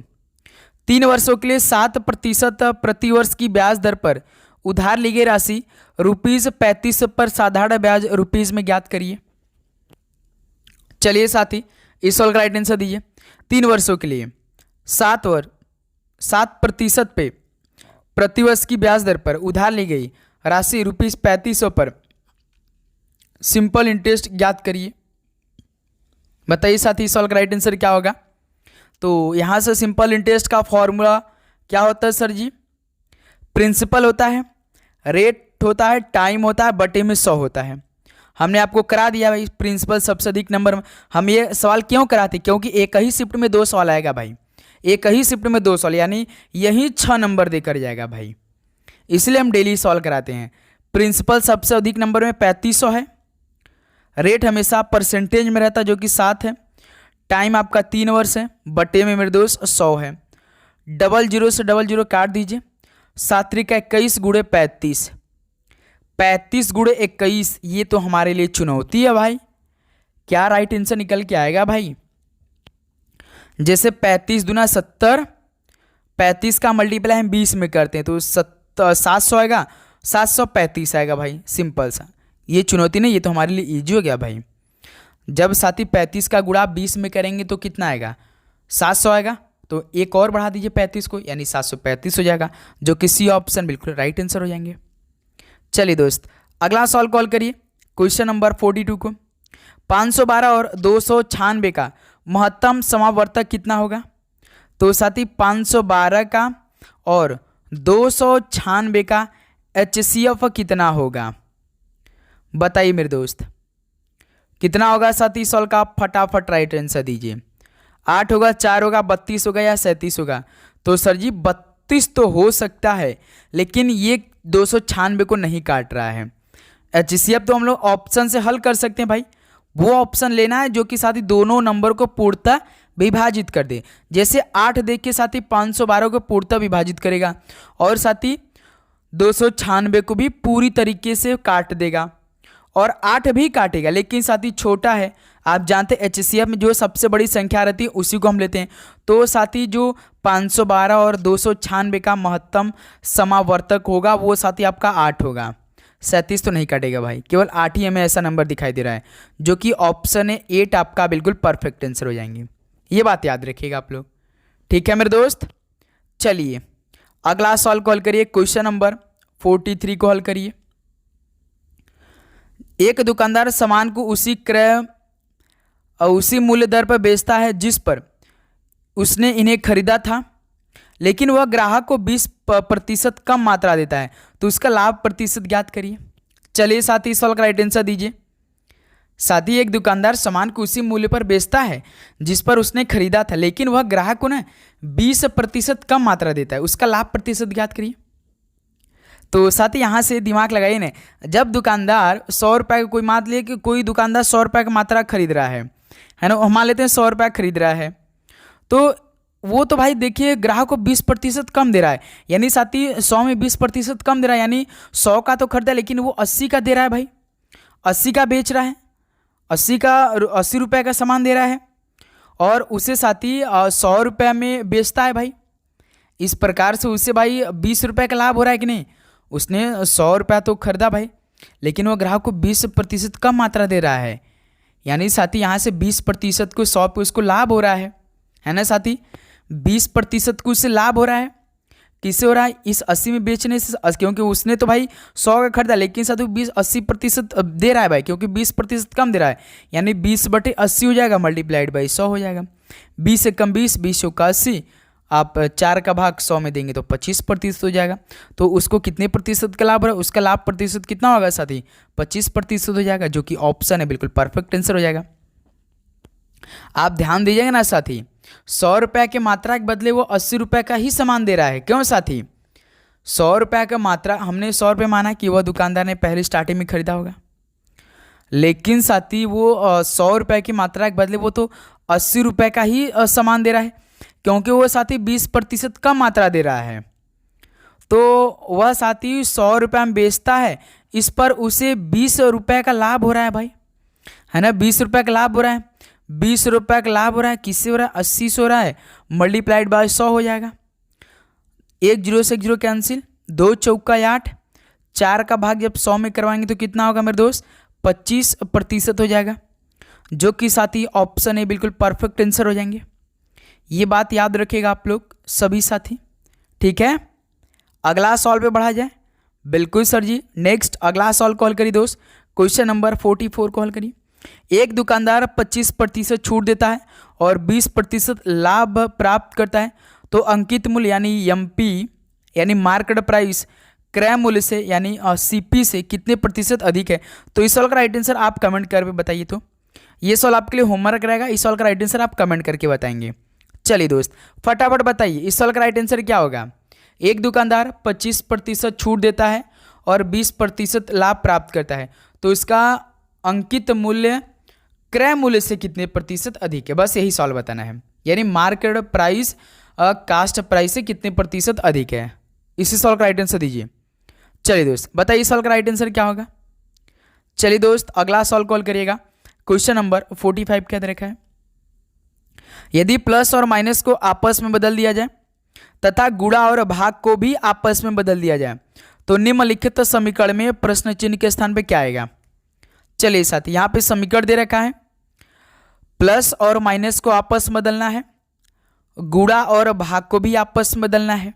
3 वर्षों के लिए 7% प्रतिवर्ष की ब्याज दर पर उधार ली गई राशि ₹35 पर साधारण ब्याज रुपीज में ज्ञात करिए। चलिए साथी इस सवाल का राइट आंसर दीजिए। 3 वर्षों के लिए 7% पे प्रतिवर्ष की ब्याज दर पर उधार ली गई राशि ₹3500 पर सिंपल इंटरेस्ट ज्ञात करिए। बताइए साथी इस सवाल का राइट आंसर क्या होगा। तो यहाँ से सिंपल इंटरेस्ट का फॉर्मूला क्या होता है सर जी? प्रिंसिपल होता है, रेट होता है, टाइम होता है, बटे में 100 होता है। हमने आपको करा दिया भाई प्रिंसिपल सबसे अधिक नंबर में। हम ये सवाल क्यों कराते? क्योंकि एक ही शिफ्ट में 2 सवाल आएगा भाई, एक ही शिफ्ट में 2 सवाल, यानी यही 6 नंबर देकर जाएगा भाई, इसलिए हम डेली सवाल कराते हैं। प्रिंसिपल सबसे अधिक नंबर में 3500 है, रेट हमेशा परसेंटेज में रहता है जो कि 7 है, टाइम आपका 3 वर्ष है, बटे में मेरे दोस्त 100 है। 00 से 00 काट दीजिए, 7 का 21 गुणे 35, 35 गुणे 21, ये तो हमारे लिए चुनौती है भाई। क्या राइट आंसर निकल के आएगा भाई? जैसे 35 दूना 70, 35 का मल्टीप्लाई हम 20 में करते हैं तो 700 आएगा, 735 आएगा भाई, सिंपल सा। ये चुनौती नहीं, ये तो हमारे लिए ईजी हो गया भाई। जब साथी 35 का गुणा 20 में करेंगे तो कितना आएगा? 700 आएगा। तो एक और बढ़ा दीजिए 35 को, यानी 735 हो जाएगा, जो कि सी ऑप्शन बिल्कुल राइट आंसर हो जाएंगे। चलिए दोस्त अगला सवाल कॉल करिए, क्वेश्चन नंबर 42 को। 512 और 296 का महत्तम समावर्तक कितना होगा? तो साथी 512 का और 296 का HCF कितना होगा? बताइए मेरे दोस्त कितना होगा साथी? सवाल का आप फटाफट राइट आंसर दीजिए। 8 होगा, 4 होगा, 32 होगा या 37 होगा? तो सर जी 32 तो हो सकता है, लेकिन ये 296 को नहीं काट रहा है। HCF तो हम लोग ऑप्शन से हल कर सकते हैं भाई, वो ऑप्शन लेना है जो कि साथी दोनों नंबर को पूर्णतः विभाजित कर दे। जैसे 8 देख के साथी 512 को पूर्णतः विभाजित करेगा और साथी 296 को भी पूरी तरीके से काट देगा और 8 भी काटेगा, लेकिन साथी छोटा है। आप जानते हैं HCF में जो सबसे बड़ी संख्या रहती है उसी को हम लेते हैं। तो साथी जो 512 और 296 का महत्तम समावर्तक होगा वो साथी आपका 8 होगा। 37 तो नहीं काटेगा भाई, केवल 8 ही हमें ऐसा नंबर दिखाई दे रहा है, जो कि ऑप्शन है 8 आपका बिल्कुल परफेक्ट आंसर हो जाएंगे। ये बात याद रखिएगा आप लोग, ठीक है मेरे दोस्त। चलिए अगला सवाल कॉल करिए, क्वेश्चन नंबर 43 को हल करिए। एक दुकानदार सामान को उसी क्रय और उसी मूल्य दर पर बेचता है जिस पर उसने इन्हें खरीदा था, लेकिन वह ग्राहक को 20% कम मात्रा देता है, तो उसका लाभ प्रतिशत ज्ञात करिए। चलिए साथी इस सवाल का राइट आंसर दीजिए। साथी एक दुकानदार सामान को उसी मूल्य पर बेचता है जिस पर उसने खरीदा था, लेकिन वह ग्राहक को ना 20% कम मात्रा देता है, उसका लाभ प्रतिशत ज्ञात करिए। तो साथी यहाँ से दिमाग लगाइए ना, जब दुकानदार 100 रुपये का, कोई मान लिए कि कोई दुकानदार 100 रुपये का मात्रा खरीद रहा है ना, मान लेते हैं 100 रुपये खरीद रहा है, तो वो तो भाई देखिए ग्राहक को 20% कम दे रहा है, यानी साथी 100 में 20% कम दे रहा है, यानी 100 का तो खरीदा लेकिन वो 80 का दे रहा है भाई, 80 का बेच रहा है, 80 रुपये का सामान दे रहा है और उसे साथी 100 रुपये में बेचता है भाई। इस प्रकार से उससे भाई 20 रुपये का लाभ हो रहा है कि नहीं? उसने 100 रुपया तो खरीदा भाई, लेकिन वो ग्राहक को 20% कम मात्रा दे रहा है, यानी साथी यहाँ से 20% को 100 पे उसको लाभ हो रहा है ना साथी? 20% को उससे लाभ हो रहा है। किससे हो रहा है? इस 80 में बेचने से, क्योंकि उसने तो भाई 100 का खरीदा लेकिन साथी 80% दे रहा है भाई, क्योंकि 20% कम दे रहा है, यानी 20/80 हो जाएगा, मल्टीप्लाइड बाई 100 हो जाएगा। 20 से कम 20, 20 का 80, आप 4 का भाग 100 में देंगे तो 25% हो जाएगा। तो उसको कितने प्रतिशत का लाभ हो रहा है? उसका लाभ प्रतिशत कितना होगा साथी? 25% हो जाएगा, जो कि ऑप्शन है बिल्कुल परफेक्ट आंसर हो जाएगा। आप ध्यान दीजिएगा ना साथी, 100 रुपये के मात्रा के बदले वो 80 रुपये का ही सामान दे रहा है। क्यों साथी? 100 रुपये का मात्रा, हमने 100 रुपये माना कि वह दुकानदार ने पहले स्टार्टिंग में खरीदा होगा, लेकिन साथी वो 100 रुपये की मात्रा के बदले वो तो 80 रुपये का ही सामान दे रहा है, क्योंकि वो साथी 20% कम मात्रा दे रहा है। तो वह साथी 100 रुपये में बेचता है, इस पर उसे 20 रुपये का लाभ हो रहा है भाई, है ना? 20 रुपये का लाभ हो रहा है, 20 रुपये का लाभ हो रहा है, किससे हो रहा है? 80 से हो रहा है, मल्टीप्लाइड बाय 100 हो जाएगा। 1 0 से 1 0 कैंसिल, 2 चौका 8, 4 का भाग जब 100 में करवाएंगे तो कितना होगा मेरे दोस्त, 25% हो जाएगा, जो कि साथी ऑप्शन ए बिल्कुल परफेक्ट आंसर हो जाएंगे। ये बात याद रखिएगा आप लोग सभी साथी, ठीक है। अगला सॉल्व पे बढ़ा जाए। बिल्कुल सर जी, नेक्स्ट अगला सॉल्व कॉल करिए दोस्त, क्वेश्चन नंबर 44 कॉल करिए। एक दुकानदार 25% छूट देता है और 20% लाभ प्राप्त करता है, तो अंकित मूल्य यानी एमपी यानी मार्केट प्राइस क्रय मूल्य से यानी सीपी से कितने प्रतिशत अधिक है। तो इस सवाल का राइट आंसर आप कमेंट करके बताइए। तो ये सवाल आपके लिए होमवर्क रहेगा, इस सवाल का राइट आंसर आप कमेंट करके बताएंगे। चलिए दोस्त फटाफट बताइए इस सवाल का राइट आंसर क्या होगा। एक दुकानदार 25% छूट देता है और 20% लाभ प्राप्त करता है, तो इसका अंकित मूल्य क्रय मूल्य से कितने प्रतिशत अधिक है, बस यही सवाल बताना है। यानी मार्केट प्राइस कास्ट प्राइस से कितने प्रतिशत अधिक है, इसी सवाल का राइट आंसर दीजिए। चलिए दोस्त बताइए इस सवाल का राइट आंसर क्या होगा। चलिए दोस्त अगला सवाल कॉल करिएगा, क्वेश्चन नंबर 45 क्या दे रखा है। यदि प्लस और माइनस को आपस में बदल दिया जाए तथा गुणा और भाग को भी आपस में बदल दिया जाए, तो निम्नलिखित समीकरण में प्रश्न चिन्ह के स्थान पे क्या आएगा। चलिए साथी यहाँ पे समीकरण दे रखा है, प्लस और माइनस को आपस में बदलना है, गुणा और भाग को भी आपस में बदलना है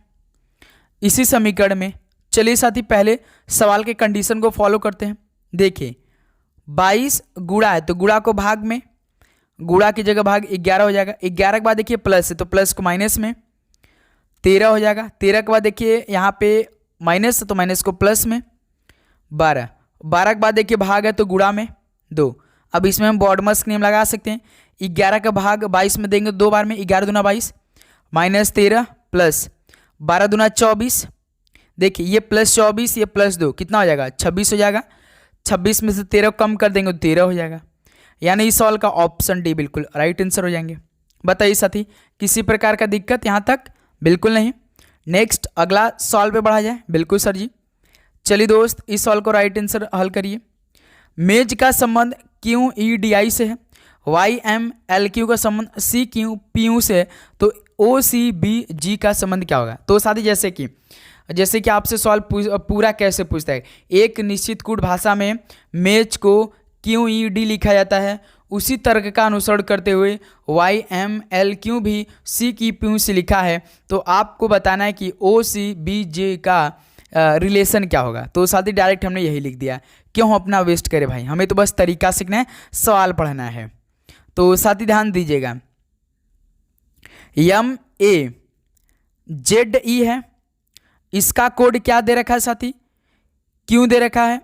इसी समीकरण में। चलिए साथी पहले सवाल के कंडीशन को फॉलो करते हैं। देखिए 22 गुणा है तो गुणा को भाग में, गुणा की जगह भाग 11 हो जाएगा। 11 के बाद देखिए प्लस है तो प्लस को माइनस में 13 हो जाएगा। 13 के बाद देखिए यहाँ पे माइनस है तो माइनस को प्लस में 12। 12 के बाद देखिए भाग है तो गुणा में 2। अब इसमें हम बॉडमस नियम लगा सकते हैं। 11 का भाग 22 में देंगे 2 बार में, 11 दूना 22 माइनस 13 प्लस 12 दूना 24। देखिए ये प्लस 24 ये प्लस 2 कितना हो जाएगा 26 हो जाएगा। 26 में से 13 कम कर देंगे तो 13 हो जाएगा। यानी इस सवाल का ऑप्शन डी बिल्कुल राइट आंसर हो जाएंगे। बताइए साथी किसी प्रकार का दिक्कत यहाँ तक, बिल्कुल नहीं। नेक्स्ट अगला सवाल पे बढ़ा जाए। बिल्कुल सर जी। चलिए दोस्त इस सवाल को राइट आंसर हल करिए। मेज का संबंध क्यू ई डी आई से है, वाई एम एल क्यू का संबंध सी क्यू पी यू से है, तो ओ सी बी जी का संबंध क्या होगा। तो साथी जैसे कि आपसे सवाल पूरा कैसे पूछता है, एक निश्चित कूट भाषा में मेज को क्यू ई डी लिखा जाता है, उसी तर्क का अनुसरण करते हुए वाई एम एल क्यू भी सी की पी से लिखा है, तो आपको बताना है कि ओ सी बी जे का रिलेशन क्या होगा। तो साथी डायरेक्ट हमने यही लिख दिया, क्यों अपना वेस्ट करे भाई, हमें तो बस तरीका सीखना है, सवाल पढ़ना है। तो साथी ध्यान दीजिएगा, एम ए जेड ई है, इसका कोड क्या दे रखा है साथी, क्यू दे रखा है,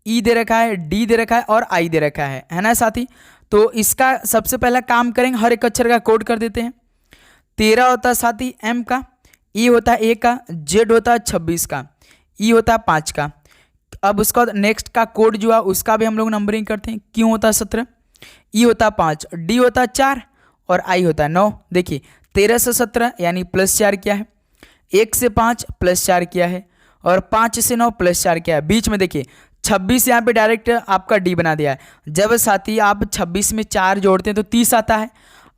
ई दे रखा है, डी दे रखा है और आई दे रखा है ना साथी। तो इसका सबसे पहला काम करेंगे, हर एक अक्षर का कोड कर देते हैं। 13 होता है साथी एम का, ई होता है ए का, जेड होता है 26 का, ई होता है 5 का। अब उसका नेक्स्ट का कोड जो है उसका भी हम लोग नंबरिंग करते हैं। क्यू होता है 17, ई होता है 5, डी होता है 4 और आई होता है 9। देखिए 13 से 17 यानी +4 किया है, 1 से 5 +4 किया है और 5 से 9 +4 किया है। बीच में देखिए 26 यहाँ पे डायरेक्ट आपका डी बना दिया है। जब साथी आप 26 में 4 जोड़ते हैं तो 30 आता है,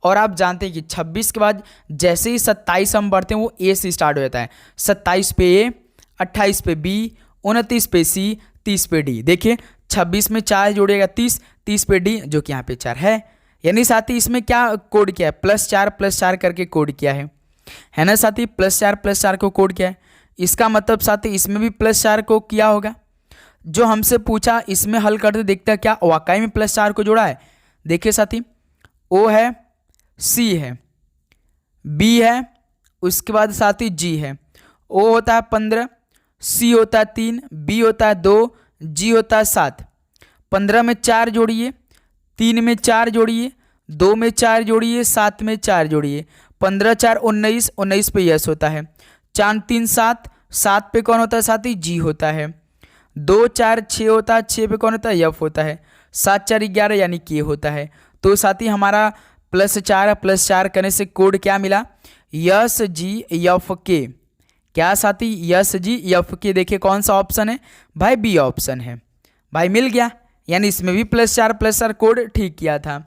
और आप जानते हैं कि 26 के बाद जैसे ही 27 हम बढ़ते हैं वो ए से स्टार्ट हो जाता है। 27 पे ए, 28 पे बी, 29 पे सी, 30 पे डी। देखिए 26 में 4 जोड़ेगा 30, 30 पे डी जो कि यहाँ पे 4 है। यानी साथी इसमें क्या कोड किया है, +4 करके कोड किया है ना साथी। +4 को कोड किया है, इसका मतलब साथी इसमें भी +4 को किया होगा। जो हमसे पूछा इसमें हल करते देखते क्या वाकई में +4 को जोड़ा है। देखिए साथी ओ है, सी है, बी है, उसके बाद साथी जी है। ओ होता है 15, सी होता है 3, बी होता है 2, जी होता है 7। 15 में 4 जोड़िए, 3 में 4 जोड़िए, 2 में 4 जोड़िए, 7 में 4 जोड़िए, 15 4 19, 19 पे यस होता है। 4 3 7, 7 पे कौन होता है साथी, जी होता है। 2 4 6 होता है, 6 पे कौन होता है, यफ होता है। 7 4 11 यानी के होता है। तो साथी हमारा +4 करने से कोड क्या मिला, यस जी यफ के। क्या साथी, यस जी यफ के। देखिए कौन सा ऑप्शन है भाई, बी ऑप्शन है भाई, मिल गया। यानी इसमें भी +4 कोड ठीक किया था।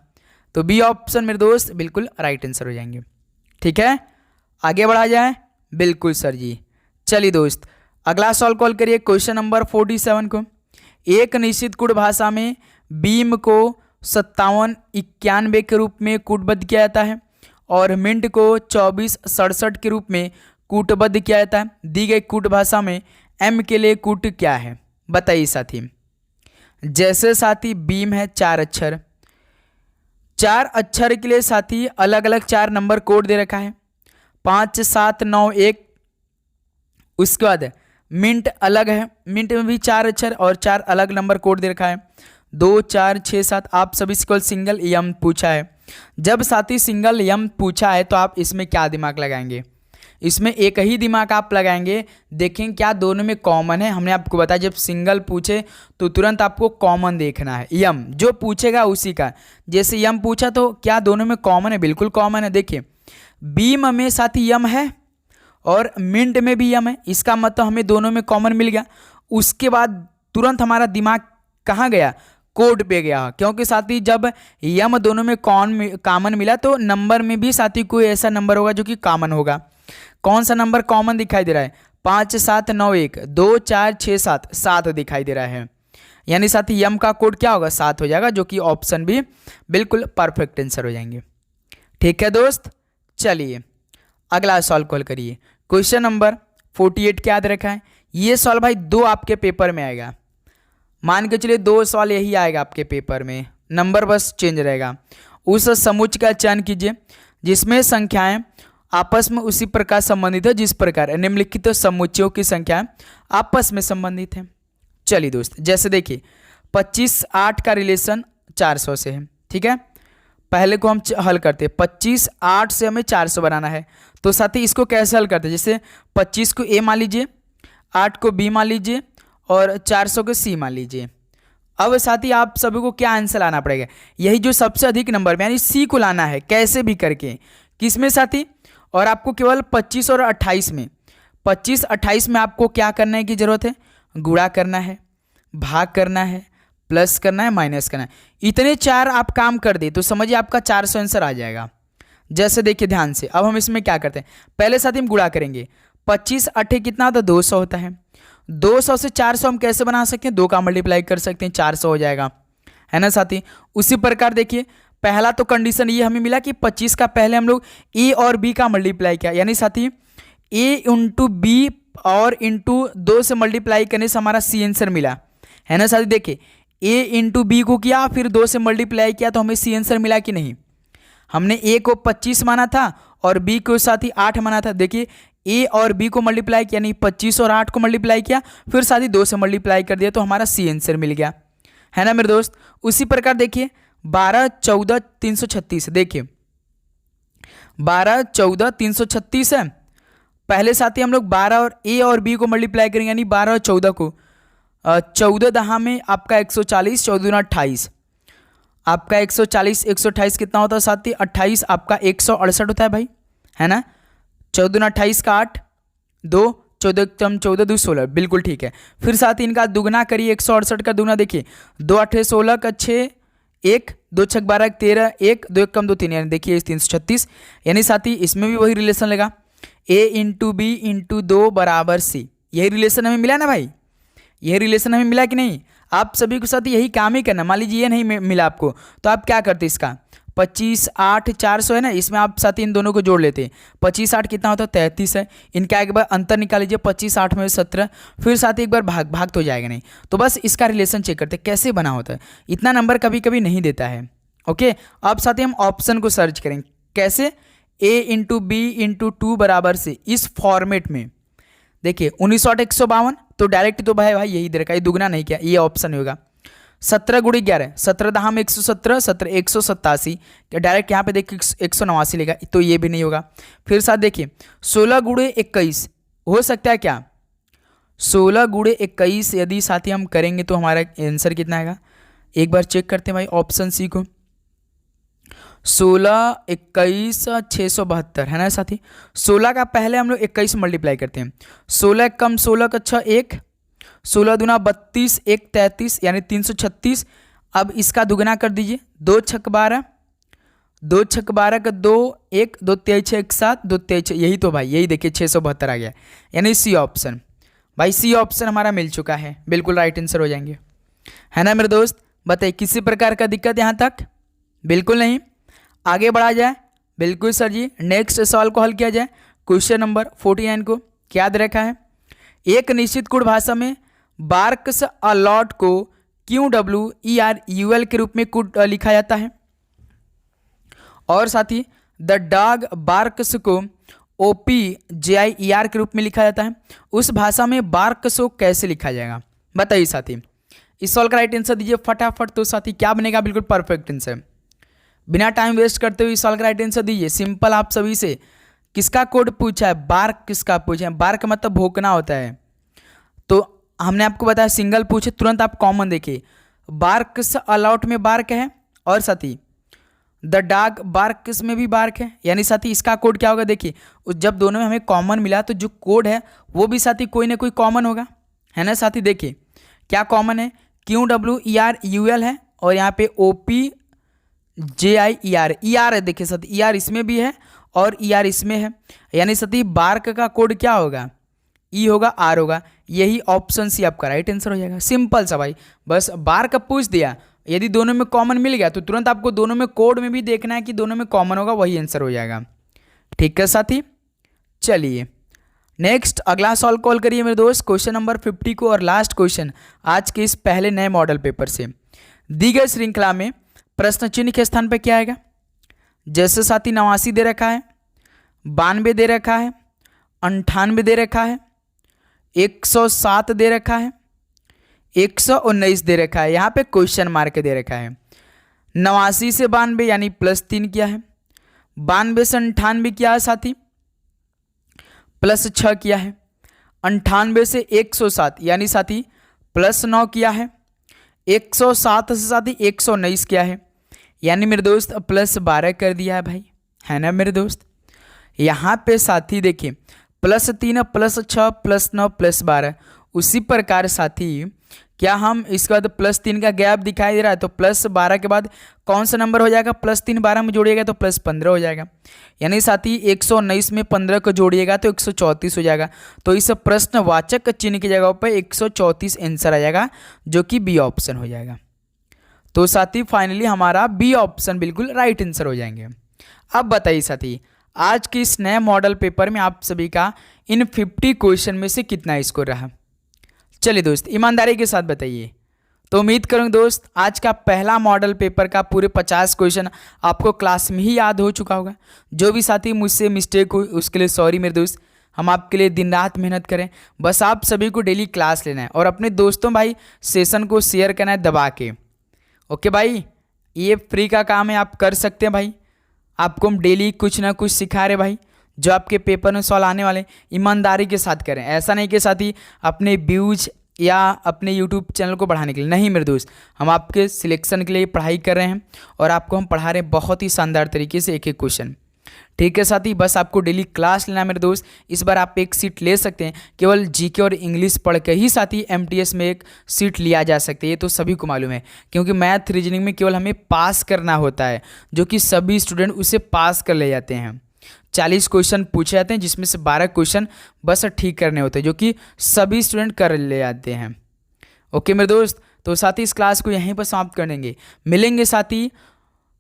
तो बी ऑप्शन मेरे दोस्त बिल्कुल राइट आंसर हो जाएंगे। ठीक है आगे बढ़ा जाए। बिल्कुल सर जी। चलिए दोस्त अगला सॉल्व कॉल करिए क्वेश्चन नंबर 47 को। एक निश्चित कूट भाषा में बीम को 57 91 के रूप में कूटबद्ध किया जाता है और मिनट को 24 67 के रूप में कूटबद्ध किया जाता है। दी गई कूट भाषा में एम के लिए कूट क्या है, बताइए साथी। जैसे साथी बीम है 4 अक्षर, 4 अक्षर के लिए साथी अलग अलग 4 नंबर कोड दे रखा है, 5 7 9 1। उसके बाद मिनट अलग है, मिनट में भी 4 अक्षर और 4 अलग नंबर कोड दे रखा है, 2 4 6 7। आप सभी से सिंगल यम पूछा है। जब साथी सिंगल यम पूछा है तो आप इसमें क्या दिमाग लगाएंगे, इसमें एक ही दिमाग आप लगाएंगे, देखें क्या दोनों में कॉमन है। हमने आपको बताया जब सिंगल पूछे तो तुरंत आपको कॉमन देखना है, यम जो पूछेगा उसी का। जैसे यम पूछा तो क्या दोनों में कॉमन है, बिल्कुल कॉमन है। देखिए बीम में साथी यम है और मिनट में भी यम है, इसका मतलब हमें दोनों में कॉमन मिल गया। उसके बाद तुरंत हमारा दिमाग कहाँ गया, कोड पे गया, क्योंकि साथी जब यम दोनों में कॉमन मिला तो नंबर में भी साथी कोई ऐसा नंबर होगा जो कि कॉमन होगा। कौन सा नंबर कॉमन दिखाई दे रहा है, 5 7 9 1, 2 4 6 7, 7 दिखाई दे रहा है। यानी साथी यम का कोड क्या होगा, 7 हो जाएगा, जो कि ऑप्शन भी बिल्कुल परफेक्ट आंसर हो जाएंगे। ठीक है दोस्त, चलिए अगला सॉल्व कॉल करिए। क्वेश्चन नंबर 48 क्या याद रखा है, ये सवाल भाई 2 आपके पेपर में आएगा, मान के चलिए 2 सवाल यही आएगा आपके पेपर में, नंबर बस चेंज रहेगा। उस समुच्चय का चयन कीजिए जिसमें संख्याएं आपस में उसी प्रकार संबंधित है जिस प्रकार निम्नलिखित समुच्चयों की संख्याएं आपस में संबंधित है। चलिए दोस्त, जैसे देखिए 25 8 का रिलेशन 400 से है, ठीक है। पहले को हम हल करते हैं, 25 8 से हमें 400 बनाना है, तो साथी इसको कैसे हल करते हैं। जैसे 25 को ए मान लीजिए, 8 को बी मान लीजिए और 400 को सी मान लीजिए। अब साथी आप सभी को क्या आंसर लाना पड़ेगा, यही जो सबसे अधिक नंबर में यानी सी को लाना है, कैसे भी करके। किस में साथी, और आपको केवल 25 और 28 में, 25 28 में आपको क्या करने की जरूरत है, गुणा करना है, भाग करना है, प्लस करना है, माइनस करना है। इतने 4 आप काम कर दे तो समझिए आपका 400 आंसर आ जाएगा। जैसे देखिए ध्यान से, अब हम इसमें क्या करते हैं, पहले साथी हम गुणा करेंगे। 25 8 कितना होता है, 200 होता है। 200 से 400 हम कैसे बना सकते हैं, 2 का मल्टीप्लाई कर सकते हैं, 400 हो जाएगा, है ना साथी। उसी प्रकार देखिए पहला तो कंडीशन ये हमें मिला कि 25 का पहले हम लोग ए और बी का मल्टीप्लाई किया, यानी साथी ए इंटू बी और इंटू 2 से मल्टीप्लाई करने से हमारा सी आंसर मिला, है ना साथी। देखिए ए इंटू बी को किया फिर 2 से मल्टीप्लाई किया तो हमें सी आंसर मिला कि नहीं। हमने ए को 25 माना था और बी को साथी 8 माना था। देखिए ए और बी को मल्टीप्लाई किया, यानी 25 और 8 को मल्टीप्लाई किया, फिर साथी 2 से मल्टीप्लाई कर दिया तो हमारा सी आंसर मिल गया, है ना मेरे दोस्त। उसी प्रकार देखिए 12 14 336, देखिए 12 14 336 है। पहले साथी हम लोग 12 और ए और बी को मल्टीप्लाई करेंगे, यानी 12 और 14 को, 14 दहा में आपका 140, 14 दूना 28, आपका 140 128 कितना होता है साथी, 28 आपका 168 होता है भाई, है ना। 14 दूना 28 का 8, 2 14 कम 14 2 16, बिल्कुल ठीक है। फिर साथी इनका दुगना करिए, 168 का दुगना देखिए, 2 8 16 का 6 1, 2 6 12 13 1, 2 1 कम 2 3, यानी देखिए 336। यानी साथी इसमें भी वही रिलेशन लगा, ए इंटू बी इंटू 2 बराबर सी। यही रिलेशन हमें मिला ना भाई, यही रिलेशन हमें मिला कि नहीं। आप सभी के साथ यही काम ही करना। मान लीजिए ये नहीं मिला आपको तो आप क्या करते, इसका 25 8 400 है ना, इसमें आप साथ इन दोनों को जोड़ लेते हैं। 25 8 कितना होता है, 33 है। इनका एक बार अंतर निकाल लीजिए, 25 8 में 17, फिर साथ ही एक बार भाग तो हो जाएगा नहीं। तो बस इसका रिलेशन चेक करते कैसे बना होता है। इतना नंबर कभी कभी नहीं देता है। ओके, अब साथ ही हम ऑप्शन को सर्च करेंगे, कैसे, ए इंटू बी इंटू 2 बराबर से, इस फॉर्मेट में। देखिए 19 152, तो डायरेक्ट तो भाई यही दे रखा है, दुगना नहीं किया, ये ऑप्शन होगा। 17 गुड़ी 11, 17 दहा में 117, 17 187, डायरेक्ट यहाँ पे देखिए 189 लेगा, तो ये भी नहीं होगा। फिर साथ देखिए 16 गुड़े 21 हो सकता है क्या, 16 गुड़े 21 यदि साथी हम करेंगे तो हमारा आंसर कितना आएगा, एक बार चेक करते हैं भाई ऑप्शन सी को। 16 21 672 है ना साथी। 16 का पहले हम लोग 21 मल्टीप्लाई करते हैं, 16 कम 16 का 6 1, 16 दूना 32 1 33, यानी 336। अब इसका दुगना कर दीजिए, 2 छक 12, 2 छक 12 का 2 1, 2 23 1 7, 2 23, यही तो भाई, यही देखिए 672 आ गया, यानी सी ऑप्शन। भाई सी ऑप्शन हमारा मिल चुका है, बिल्कुल राइट आंसर हो जाएंगे, है ना मेरे दोस्त। बताइए किसी प्रकार का दिक्कत यहाँ तक? बिल्कुल नहीं। आगे बढ़ा जाए? बिल्कुल सर जी। नेक्स्ट सवाल को हल किया जाए। क्वेश्चन नंबर 49 को क्या याद रखा है? एक निश्चित कोड भाषा में बार्क्स अलॉट को QWERUL के रूप में कोड लिखा जाता है, और साथ ही द डॉग बार्क्स को OPJIER के रूप में लिखा जाता है। उस भाषा में बार्क्स को कैसे लिखा जाएगा? बताइए साथी। इस सवाल का राइट आंसर दीजिए फटाफट। तो साथी क्या बनेगा? बिल्कुल परफेक्ट आंसर। बिना टाइम वेस्ट करते हुए इस सवाल का राइट आंसर दीजिए। सिंपल आप सभी से किसका कोड पूछा है? बार्क किसका पूछा है? बार्क मतलब भौंकना होता है। तो हमने आपको बताया सिंगल पूछे, तुरंत आप कॉमन देखिए। बार्क्स अलॉट में बार्क है, और साथी द डॉग बार्क्स में भी बार्क है, यानी साथी इसका कोड क्या होगा? देखिए जब दोनों में हमें कॉमन मिला तो जो कोड है वो भी साथी कोई ना कोई कॉमन होगा, है ना साथी। देखिए क्या कॉमन है? QWERUL है, और यहाँ पे OPJIER ER है। देखिए साथी ER इसमें भी है और ER इसमें है, यानी साथी बार्क का कोड क्या होगा? E होगा, R होगा। यही ऑप्शन सी आपका राइट आंसर हो जाएगा। सिंपल सा भाई, बस बार्क पूछ दिया, यदि दोनों में कॉमन मिल गया तो तुरंत आपको दोनों में कोड में भी देखना है कि दोनों में कॉमन होगा, वही आंसर हो जाएगा। ठीक है साथी, चलिए नेक्स्ट अगला सवाल कॉल करिए मेरे दोस्त। क्वेश्चन नंबर 50 को, और लास्ट क्वेश्चन आज के इस पहले नए मॉडल पेपर से। दी गई श्रृंखला में प्रश्न चिन्ह के स्थान पर क्या आएगा? जैसे साथी 89 दे रखा है, 92 दे रखा है, 98 दे रखा है, 107 दे रखा है, 119 दे रखा है। यहाँ पे क्वेश्चन मार्क दे रखा है। 89 से 92 यानी +3 किया है, 92 से 98 किया है साथी, +6 किया है, 98 से 107 यानी साथी +9 किया है, 107 से साथी 119 किया है, यानी मेरे दोस्त +12 कर दिया है भाई, है ना मेरे दोस्त। यहाँ पे साथी देखिए +3 +6 +9 +12। उसी प्रकार साथी क्या हम इसके बाद +3 का गैप दिखाई दे रहा है, तो +12 के बाद कौन सा नंबर हो जाएगा? +3 12 में जोड़िएगा तो +15 हो जाएगा, यानी साथी 119 में 15 को जोड़िएगा तो 134 हो जाएगा। तो इस प्रश्नवाचक चिन्ह की जगह पर 134 आंसर आ जाएगा, जो कि बी ऑप्शन हो जाएगा। तो साथी फाइनली हमारा बी ऑप्शन बिल्कुल राइट आंसर हो जाएंगे। अब बताइए साथी आज के इस नए मॉडल पेपर में आप सभी का इन 50 क्वेश्चन में से कितना स्कोर रहा? चलिए दोस्त ईमानदारी के साथ बताइए। तो उम्मीद करूँगा दोस्त आज का पहला मॉडल पेपर का पूरे 50 क्वेश्चन आपको क्लास में ही याद हो चुका होगा। जो भी साथी मुझसे मिस्टेक हुई उसके लिए सॉरी मेरे दोस्त। हम आपके लिए दिन रात मेहनत करें, बस आप सभी को डेली क्लास लेना है और अपने दोस्तों भाई सेशन को शेयर करना है दबा के। ओके भाई, ये फ्री का काम है, आप कर सकते हैं भाई। आपको हम डेली कुछ ना कुछ सिखा रहे भाई, जो आपके पेपर में सवाल आने वाले ईमानदारी के साथ करें। ऐसा नहीं कि साथी अपने व्यूज या अपने यूट्यूब चैनल को बढ़ाने के लिए, नहीं मेरे दोस्त, हम आपके सिलेक्शन के लिए पढ़ाई कर रहे हैं और आपको हम पढ़ा रहे हैं बहुत ही शानदार तरीके से एक एक क्वेश्चन। ठीक है साथी, बस आपको डेली क्लास लेना है मेरे दोस्त। इस बार आप एक सीट ले सकते हैं, केवल जीके और इंग्लिश पढ़ के ही साथी एमटीएस में एक सीट लिया जा सकती है। ये तो सभी को मालूम है, क्योंकि मैथ रीजनिंग में केवल हमें पास करना होता है, जो कि सभी स्टूडेंट उसे पास कर ले जाते हैं। 40 क्वेश्चन पूछे जाते हैं, जिसमें से 12 क्वेश्चन बस ठीक करने होते हैं, जो कि सभी स्टूडेंट कर ले जाते हैं। ओके मेरे दोस्त, तो साथी इस क्लास को यहीं पर समाप्त कर देंगे। मिलेंगे साथी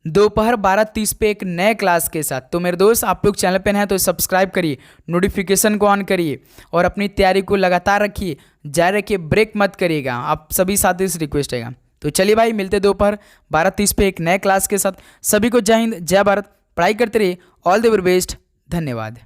दोपहर 12:30 पे एक नए क्लास के साथ। तो मेरे दोस्त आप लोग चैनल पे नए हैं तो सब्सक्राइब करिए, नोटिफिकेशन को ऑन करिए और अपनी तैयारी को लगातार रखिए, जारी रखिए, ब्रेक मत करिएगा। आप सभी साथी से रिक्वेस्ट रहेगा। तो चलिए भाई, मिलते दोपहर 12:30 पे एक नए क्लास के साथ। सभी को जय हिंद, जय भारत, पढ़ाई करते रहिए। ऑल द वेरी बेस्ट, धन्यवाद।